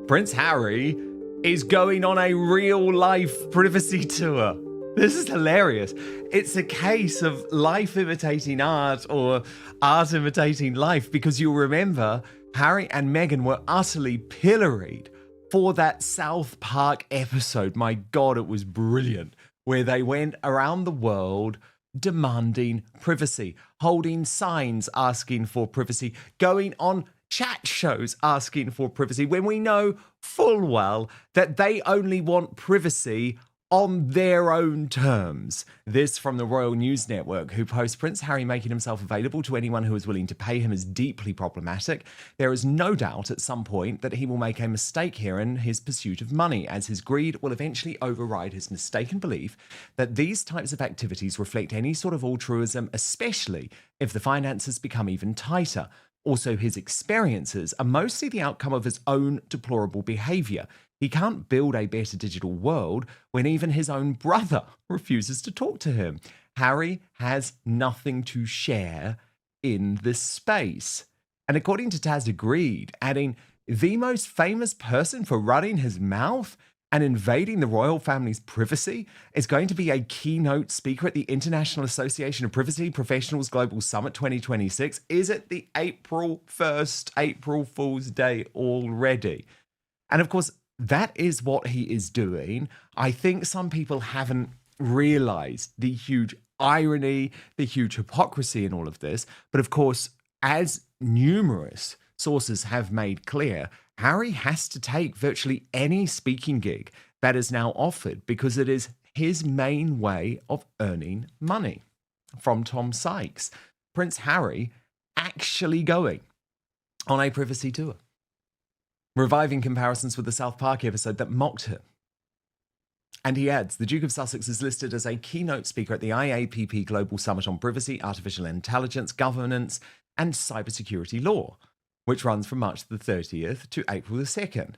Prince Harry is going on a real-life privacy tour. This is hilarious. It's a case of life imitating art or art imitating life, because you'll remember Harry and Meghan were utterly pilloried for that South Park episode. My God, it was brilliant, where they went around the world demanding privacy, holding signs asking for privacy, going on chat shows asking for privacy, when we know full well that they only want privacy on their own terms. This from the Royal News Network, who posts Prince Harry making himself available to anyone who is willing to pay him is deeply problematic. There is no doubt at some point that he will make a mistake here in his pursuit of money, as his greed will eventually override his mistaken belief that these types of activities reflect any sort of altruism, especially if the finances become even tighter. Also, his experiences are mostly the outcome of his own deplorable behaviour. He can't build a better digital world when even his own brother refuses to talk to him. Harry has nothing to share in this space. And according to Taz Agreed, adding, the most famous person for running his mouth and invading the royal family's privacy is going to be a keynote speaker at the International Association of Privacy Professionals Global Summit 2026. Is it the April 1st, April Fool's Day already? And of course, that is what he is doing. I think some people haven't realized the huge irony, the huge hypocrisy in all of this. But of course, as numerous sources have made clear, Harry has to take virtually any speaking gig that is now offered because it is his main way of earning money. From Tom Sykes, Prince Harry actually going on a privacy tour, reviving comparisons with the South Park episode that mocked him. And he adds, the Duke of Sussex is listed as a keynote speaker at the IAPP Global Summit on Privacy, Artificial Intelligence, Governance, and Cybersecurity Law, which runs from March the 30th to April the 2nd.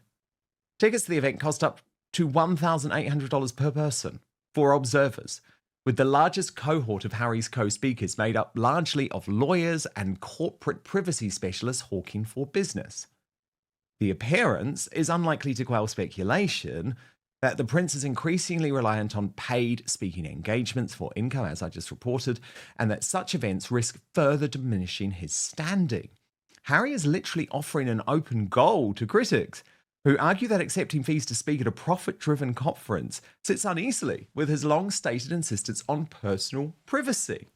Tickets to the event cost up to $1,800 per person for observers, with the largest cohort of Harry's co-speakers made up largely of lawyers and corporate privacy specialists hawking for business. The appearance is unlikely to quell speculation that the prince is increasingly reliant on paid speaking engagements for income, as I just reported, and that such events risk further diminishing his standing. Harry is literally offering an open goal to critics, who argue that accepting fees to speak at a profit-driven conference sits uneasily with his long-stated insistence on personal privacy.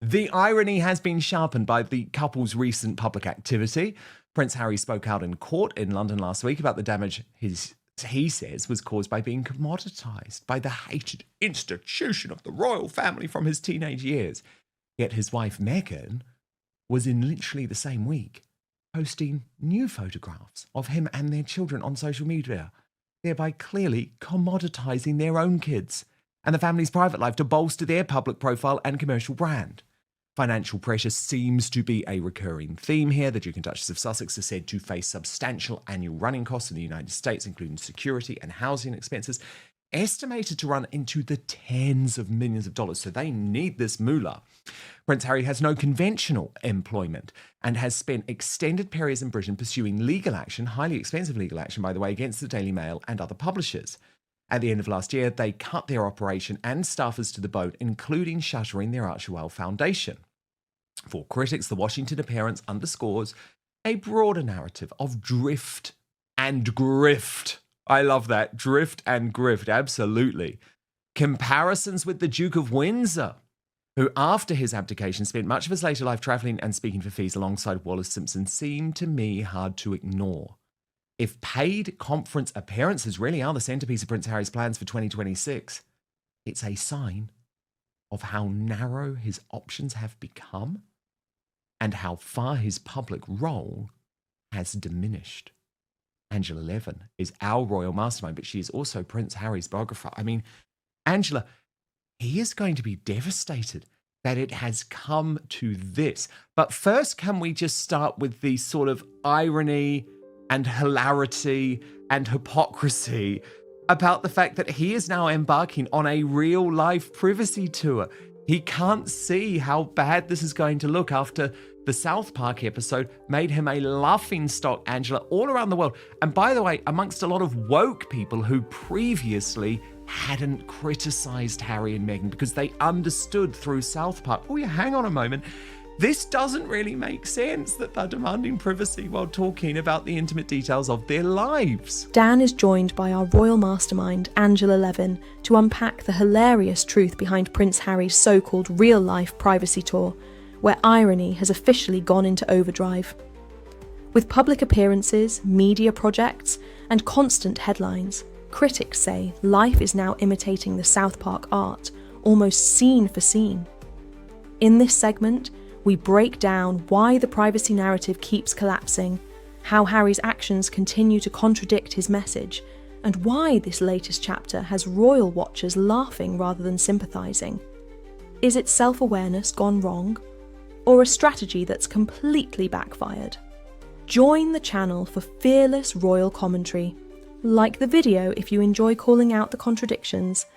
The irony has been sharpened by the couple's recent public activity. Prince Harry spoke out in court in London last week about the damage he says was caused by being commoditised by the hated institution of the royal family from his teenage years. Yet his wife Meghan was in literally the same week posting new photographs of him and their children on social media, thereby clearly commoditising their own kids and the family's private life to bolster their public profile and commercial brand. Financial pressure seems to be a recurring theme here. The Duke and Duchess of Sussex are said to face substantial annual running costs in the United States, including security and housing expenses, estimated to run into the tens of millions of dollars. So they need this moolah. Prince Harry has no conventional employment and has spent extended periods in Britain pursuing legal action, highly expensive legal action, by the way, against the Daily Mail and other publishers. At the end of last year, they cut their operation and staffers to the bone, including shuttering their Archewell Foundation. For critics, the Washington appearance underscores a broader narrative of drift and grift. I love that. Drift and grift, absolutely. Comparisons with the Duke of Windsor, who after his abdication spent much of his later life travelling and speaking for fees alongside Wallace Simpson, seem to me hard to ignore. If paid conference appearances really are the centrepiece of Prince Harry's plans for 2026, it's a sign of how narrow his options have become and how far his public role has diminished. Angela Levin is our Royal Mastermind, but she is also Prince Harry's biographer. I mean, Angela, he is going to be devastated that it has come to this. But first, can we just start with the sort of irony and hilarity and hypocrisy about the fact that he is now embarking on a real-life privacy tour? He can't see how bad this is going to look after The South Park episode made him a laughingstock, Angela, all around the world. And by the way, amongst a lot of woke people who previously hadn't criticized Harry and Meghan because they understood through South Park, oh yeah, hang on a moment, this doesn't really make sense that they're demanding privacy while talking about the intimate details of their lives. Dan is joined by our Royal Mastermind Angela Levin to unpack the hilarious truth behind Prince Harry's so-called real-life privacy tour, where irony has officially gone into overdrive. With public appearances, media projects, and constant headlines, critics say life is now imitating the South Park art, almost scene for scene. In this segment, we break down why the privacy narrative keeps collapsing, how Harry's actions continue to contradict his message, and why this latest chapter has royal watchers laughing rather than sympathising. Is it self-awareness gone wrong? Or a strategy that's completely backfired? Join the channel for fearless royal commentary. Like the video if you enjoy calling out the contradictions,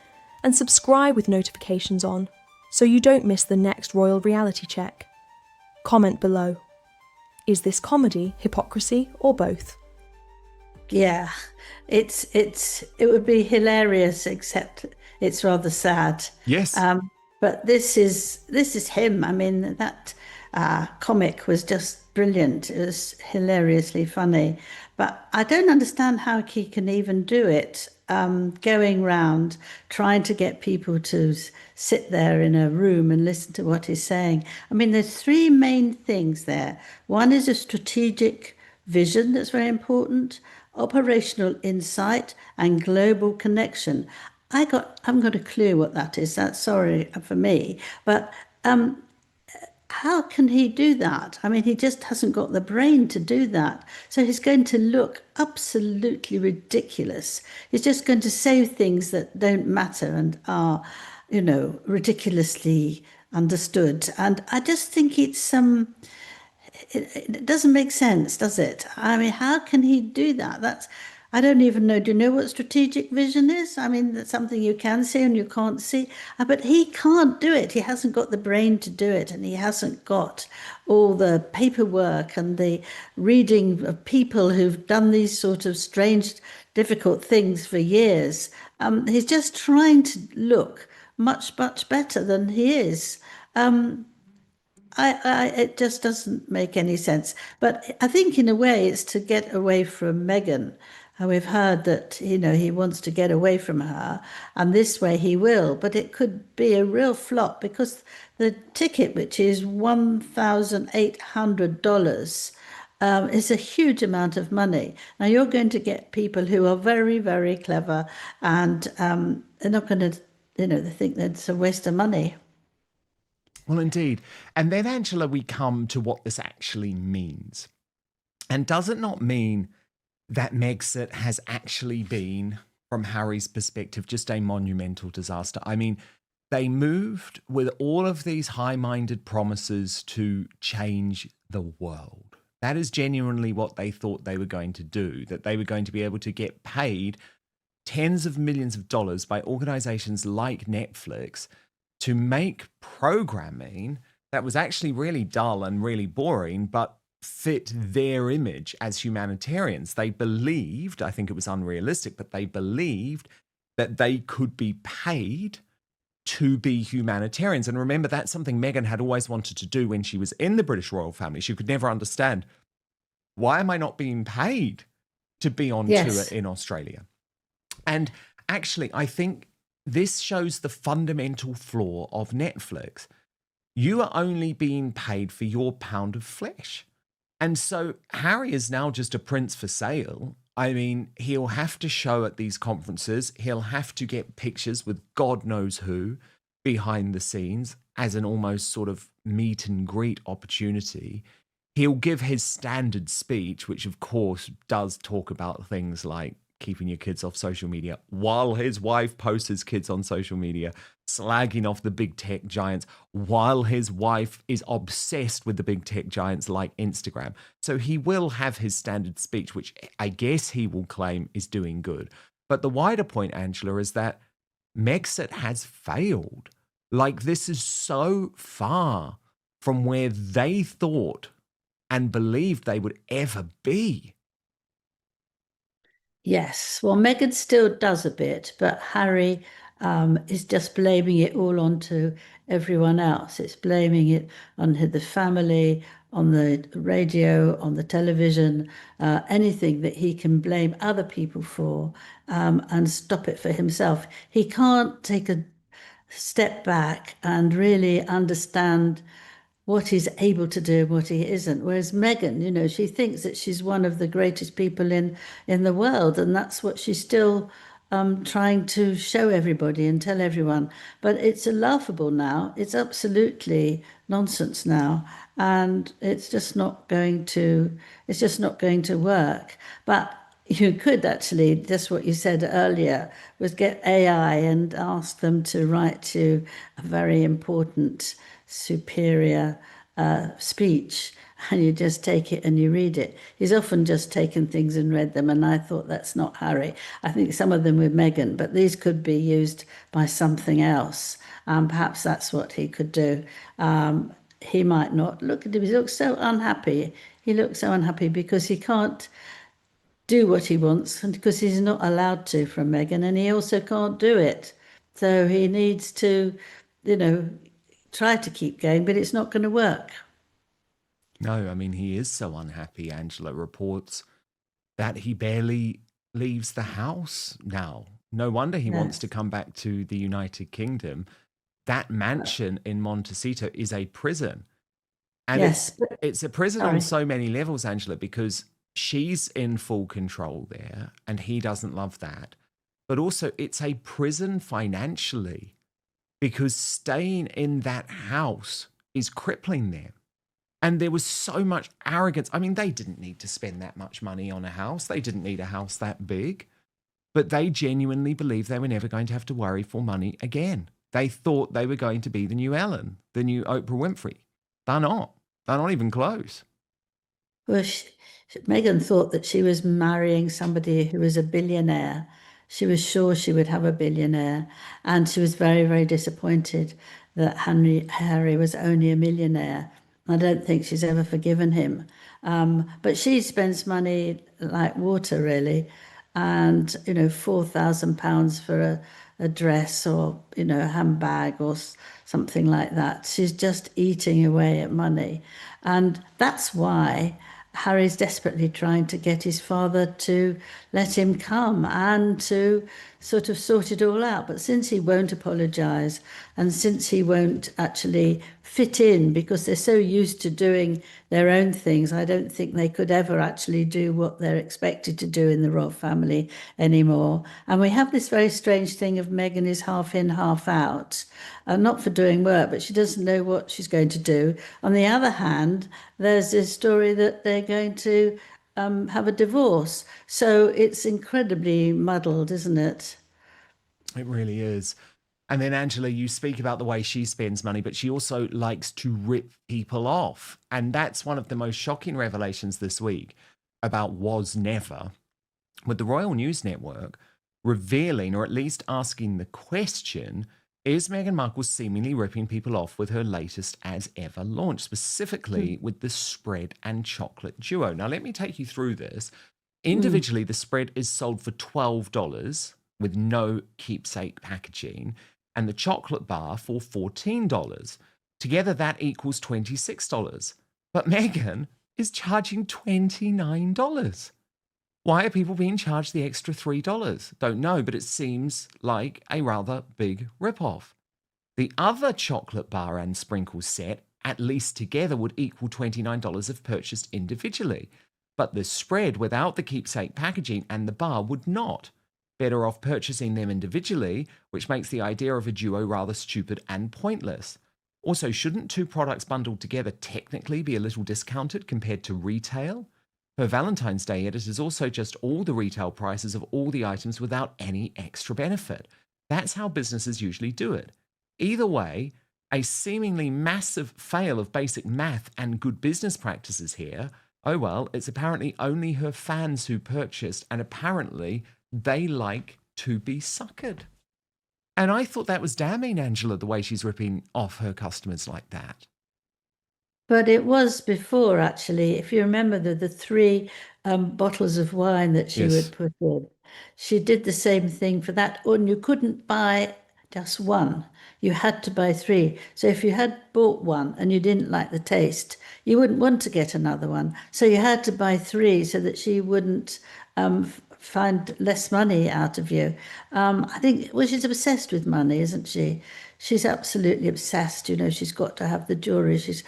and subscribe with notifications on so you don't miss the next royal reality check. Comment below. Is this comedy, hypocrisy, or both? Yeah, it would be hilarious, except it's rather sad. Yes. But this is him. I mean, that comic was just brilliant. It was hilariously funny. But I don't understand how he can even do it, going round trying to get people to sit there in a room and listen to what he's saying. I mean, there's three main things there. One is a strategic vision that's very important, operational insight, and global connection. I haven't got a clue what that is. That's sorry for me. But how can he do that? I mean, he just hasn't got the brain to do that. So he's going to look absolutely ridiculous. He's just going to say things that don't matter and are, ridiculously understood. And I just think it doesn't make sense, does it? I mean, how can he do that? I don't even know. Do you know what strategic vision is? I mean, that's something you can see and you can't see. But he can't do it. He hasn't got the brain to do it. And he hasn't got all the paperwork and the reading of people who've done these sort of strange, difficult things for years. He's just trying to look much, much better than he is. It just doesn't make any sense. But I think in a way it's to get away from Meghan. And we've heard that, he wants to get away from her, and this way he will. But it could be a real flop because the ticket, which is $1,800, is a huge amount of money. Now, you're going to get people who are very, very clever, and they're not going to, they think that it's a waste of money. Well, indeed. And then, Angela, we come to what this actually means. And does it not mean that Mexit has actually been, from Harry's perspective, just a monumental disaster? I mean, they moved with all of these high-minded promises to change the world. That is genuinely what they thought they were going to do, that they were going to be able to get paid tens of millions of dollars by organizations like Netflix to make programming that was actually really dull and really boring, but fit their image as humanitarians. They believed, I think it was unrealistic, but they believed that they could be paid to be humanitarians. And remember, that's something Meghan had always wanted to do when she was in the British royal family. She could never understand, why am I not being paid to be on tour in Australia? And actually, I think this shows the fundamental flaw of Netflix. You are only being paid for your pound of flesh. And so Harry is now just a prince for sale. I mean, he'll have to show at these conferences. He'll have to get pictures with God knows who behind the scenes as an almost sort of meet and greet opportunity. He'll give his standard speech, which of course does talk about things like keeping your kids off social media, while his wife posts his kids on social media, slagging off the big tech giants, while his wife is obsessed with the big tech giants like Instagram. So he will have his standard speech, which I guess he will claim is doing good. But the wider point, Angela, is that Mexit has failed. Like, this is so far from where they thought and believed they would ever be. Yes, well, Meghan still does a bit, but Harry is just blaming it all onto everyone else. It's blaming it on the family, on the radio, on the television, anything that he can blame other people for, and stop it for himself. He can't take a step back and really understand what he's able to do and what he isn't. Whereas Meghan, she thinks that she's one of the greatest people in the world, and that's what she's still trying to show everybody and tell everyone. But it's laughable now. It's absolutely nonsense now, and it's just not going to. It's just not going to work. But you could actually, just what you said earlier, was get AI and ask them to write you a very important, superior speech, and you just take it and you read it. He's often just taken things and read them, and I thought that's not Harry. I think some of them were Meghan, but these could be used by something else. Perhaps that's what he could do. He might not. Look at him, he looks so unhappy. He looks so unhappy because he can't do what he wants, and because he's not allowed to from Meghan, and he also can't do it. So he needs to, try to keep going, but it's not going to work. No, I mean, he is so unhappy. Angela reports that he barely leaves the house now. No wonder he wants to come back to the United Kingdom. That mansion in Montecito is a prison. And Yes, it's a prison sorry. on so many levels, Angela, because she's in full control there and he doesn't love that. But also, it's a prison financially because staying in that house is crippling them. And there was so much arrogance. I mean, they didn't need to spend that much money on a house. They didn't need a house that big. But they genuinely believed they were never going to have to worry for money again. They thought they were going to be the new Ellen, the new Oprah Winfrey. They're not. They're not even close. Well, Meghan thought that she was marrying somebody who was a billionaire. She was sure she would have a billionaire, and she was very, very disappointed that Harry was only a millionaire. I don't think she's ever forgiven him. But she spends money like water, really, and £4,000 for a dress or a handbag or something like that. She's just eating away at money, and that's why Harry's desperately trying to get his father to let him come and to sort of sort it all out. But since he won't apologise, and since he won't actually fit in because they're so used to doing their own things, I don't think they could ever actually do what they're expected to do in the royal family anymore. And we have this very strange thing of Meghan is half in, half out, not for doing work, but she doesn't know what she's going to do. On the other hand, there's this story that they're going to have a divorce. So it's incredibly muddled, isn't it? It really is. And then, Angela, you speak about the way she spends money, but she also likes to rip people off. And that's one of the most shocking revelations this week about Was Never, with the Royal News Network revealing, or at least asking the question, is Meghan Markle seemingly ripping people off with her latest as ever launch, specifically with the spread and chocolate duo? Now, let me take you through this. Individually, the spread is sold for $12 with no keepsake packaging, and the chocolate bar for $14. Together, that equals $26. But Meghan is charging $29. Why are people being charged the extra $3? Don't know, but it seems like a rather big ripoff. The other chocolate bar and sprinkles set, at least together, would equal $29 if purchased individually. But the spread without the keepsake packaging and the bar would not. Better off purchasing them individually, which makes the idea of a duo rather stupid and pointless. Also, shouldn't two products bundled together technically be a little discounted compared to retail? Her Valentine's Day edit is also just all the retail prices of all the items without any extra benefit. That's how businesses usually do it. Either way, a seemingly massive fail of basic math and good business practices here. Oh well, it's apparently only her fans who purchased, and apparently they like to be suckered. And I thought that was damning, Angela, the way she's ripping off her customers like that. But it was before, actually. If you remember the three bottles of wine that she Yes. would put in, she did the same thing for that. And you couldn't buy just one. You had to buy three. So if you had bought one and you didn't like the taste, you wouldn't want to get another one. So you had to buy three so that she wouldn't find less money out of you. I think, well, she's obsessed with money, isn't she? She's absolutely obsessed. You know, she's got to have the jewelry. She's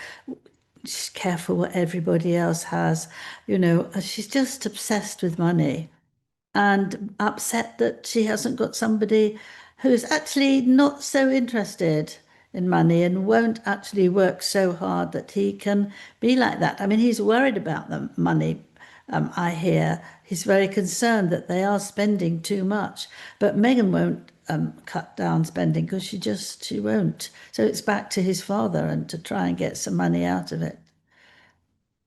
careful what everybody else has. You know, she's just obsessed with money and upset that she hasn't got somebody who's actually not so interested in money and won't actually work so hard that he can be like that. I mean, he's worried about the money. I hear he's very concerned that they are spending too much, but Meghan won't cut down spending because she won't. So it's back to his father and to try and get some money out of it.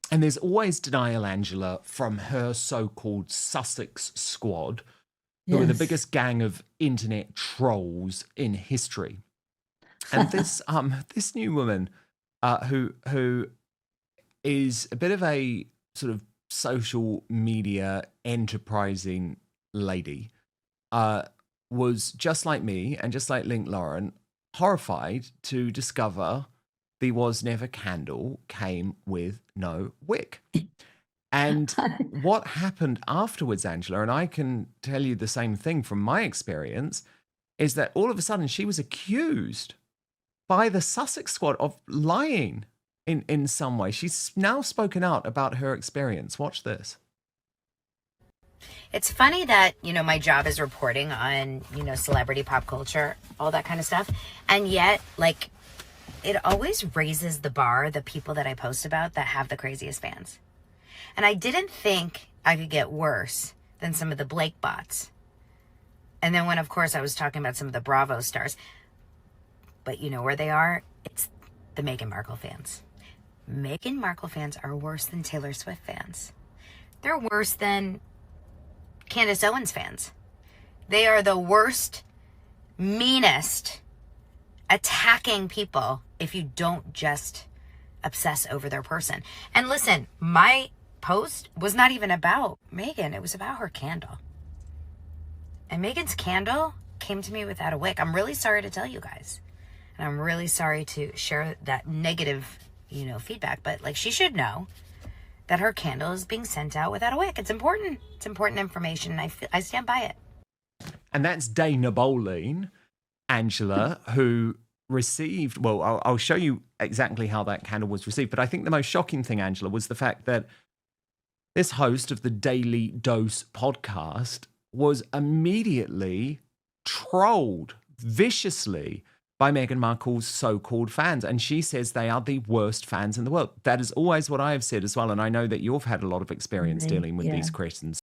And there's always denial, Angela, from her so-called Sussex squad, who are the Yes. biggest gang of internet trolls in history. And this new woman, who is a bit of a sort of social media enterprising lady, was just like me and just like Link Lauren, horrified to discover the Was Never candle came with no wick. And what happened afterwards, Angela, and I can tell you the same thing from my experience, is that all of a sudden she was accused by the Sussex squad of lying in some way. She's now spoken out about her experience. Watch this. It's funny that, my job is reporting on, celebrity pop culture, all that kind of stuff. And yet, it always raises the bar, the people that I post about that have the craziest fans. And I didn't think I could get worse than some of the Blake bots. And then when, of course, I was talking about some of the Bravo stars. But you know where they are? It's the Meghan Markle fans. Meghan Markle fans are worse than Taylor Swift fans. They're worse than Candace Owens fans. They are the worst, meanest, attacking people if you don't just obsess over their person. And listen, my post was not even about Meghan. It was about her candle. And Meghan's candle came to me without a wick. I'm really sorry to tell you guys. And I'm really sorry to share that negative, feedback. But she should know that her candle is being sent out without a wick. It's important. It's important information. And I stand by it. And that's Dana Bowling, Angela, who received, well, I'll show you exactly how that candle was received. But I think the most shocking thing, Angela, was the fact that this host of the Daily Dose podcast was immediately trolled viciously by Meghan Markle's so-called fans. And she says they are the worst fans in the world. That is always what I have said as well. And I know that you've had a lot of experience dealing with these questions.